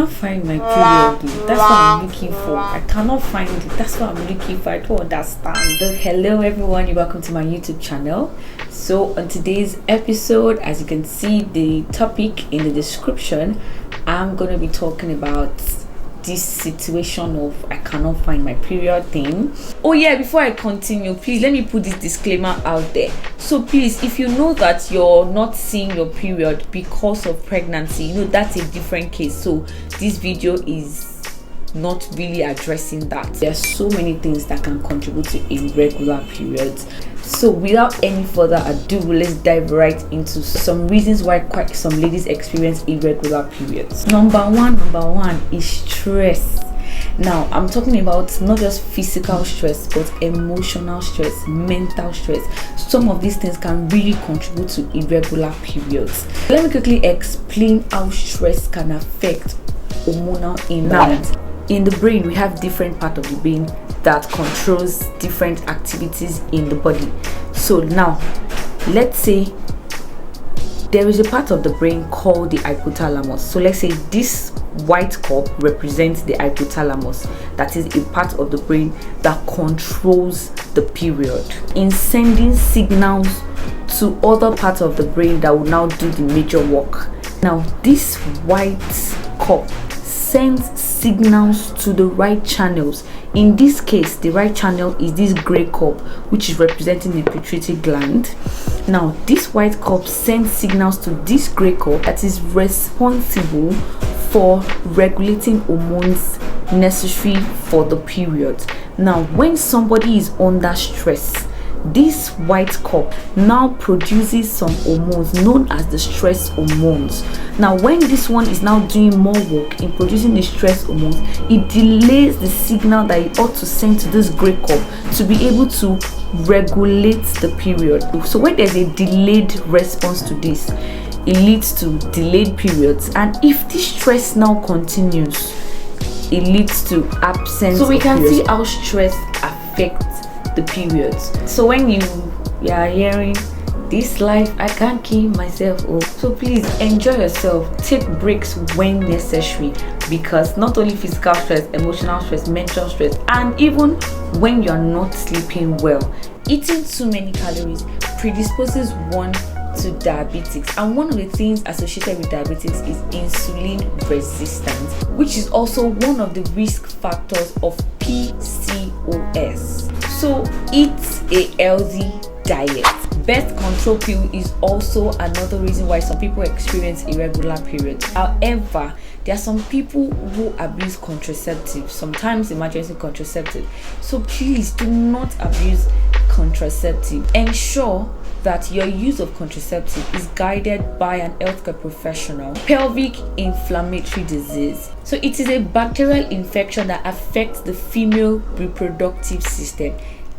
cannot find my period. That's what I'm looking for. I cannot find it. That's what I'm looking for. I don't understand. Hello everyone, you're welcome to my YouTube channel. So on today's episode, as you can see the topic in the description, I'm going to be talking about this situation of I cannot find my period thing. Oh yeah, before I continue, please let me put this disclaimer out there. So please, if you know that you're not seeing your period because of pregnancy, you know that's a different case. So this video is not really addressing that. There are so many things that can contribute to irregular periods. So without any further ado, let's dive right into some reasons why quite some ladies experience irregular periods. Number one is stress. Now I'm talking about not just physical stress but emotional stress, mental stress. Some of these things can really contribute to irregular periods. Let me quickly explain how stress can affect hormonal imbalance. In the brain, we have different parts of the brain that controls different activities in the body. So now, let's say there is a part of the brain called the hypothalamus. So let's say this white cup represents the hypothalamus. That is a part of the brain that controls the period in sending signals to other parts of the brain that will now do the major work. Now, this white cup sends signals to the right channels. In this case, the right channel is this gray cup, which is representing the pituitary gland. Now this white cup sends signals to this gray cup that is responsible for regulating hormones necessary for the period. Now when somebody is under stress, this white cup now produces some hormones known as the stress hormones. Now when this one is now doing more work in producing the stress hormones, it delays the signal that it ought to send to this gray cup to be able to regulate the period. So when there's a delayed response to this, it leads to delayed periods, and if this stress now continues, it leads to absence. So we can see how stress affects the periods. So when you are hearing this life, I can't keep myself up, so please enjoy yourself, take breaks when necessary, because not only physical stress, emotional stress, mental stress, and even when you're not sleeping well, eating too many calories predisposes one to diabetes, and one of the things associated with diabetes is insulin resistance, which is also one of the risk factors of PCOS. So eat a healthy diet. Birth control pill is also another reason why some people experience irregular periods. However, there are some people who abuse contraceptives, sometimes emergency contraceptive. So please do not abuse contraceptive. Ensure that your use of contraceptive is guided by an healthcare professional. Pelvic inflammatory disease. So it is a bacterial infection that affects the female reproductive system.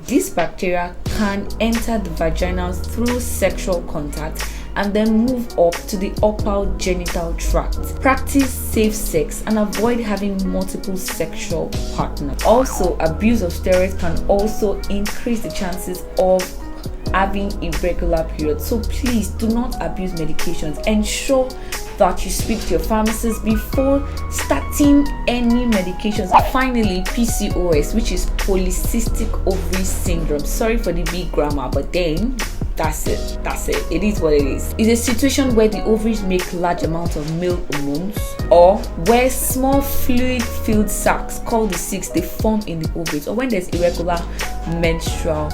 This bacteria can enter the vagina through sexual contact and then move up to the upper genital tract. Practice safe sex and avoid having multiple sexual partners. Also, abuse of steroids can also increase the chances of having irregular periods. So please do not abuse medications. Ensure that you speak to your pharmacist before starting any medications. Finally, PCOS, which is polycystic ovary syndrome. Sorry for the big grammar, but then that's it. It is what it is. It's a situation where the ovaries make large amounts of male hormones, or where small fluid-filled sacs called the sacs they form in the ovaries, or when there's irregular menstrual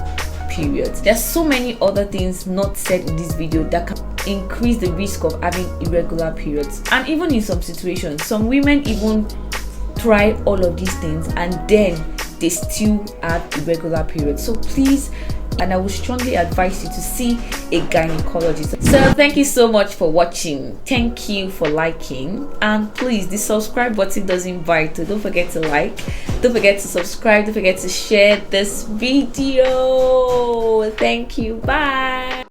periods. There's so many other things not said in this video that can increase the risk of having irregular periods. And even in some situations, some women even try all of these things and then they still have irregular periods. So please, and I would strongly advise you to see a gynecologist. So thank you so much for watching. Thank you for liking, and please, the subscribe button doesn't bite, so don't forget to like, don't forget to subscribe, don't forget to share this video. Thank you. Bye.